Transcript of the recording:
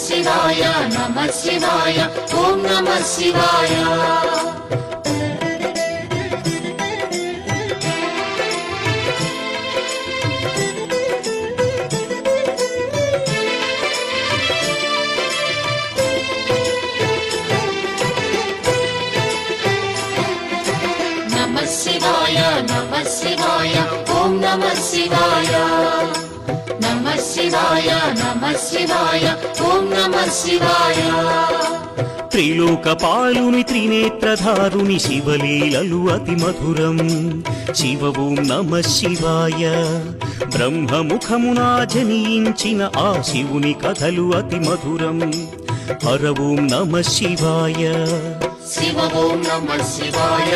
శివాయ నమః శివాయ ఓం నమః శివాయ శివాయ నమః శివాయ ఓం నమః శివాయ నమః శివాయ నమః శివాయ ఓం నమః శివాయ త్రిలోకపాలుని త్రినేత్రధారుని శివలీలలు అతి మధురం శివ ఓం నమః శివాయ బ్రహ్మముఖమునా జనించిన ఆ శివుని కథలు అతి మధురం హర ఓం నమః శివాయ శివ ఓం నమః శివాయ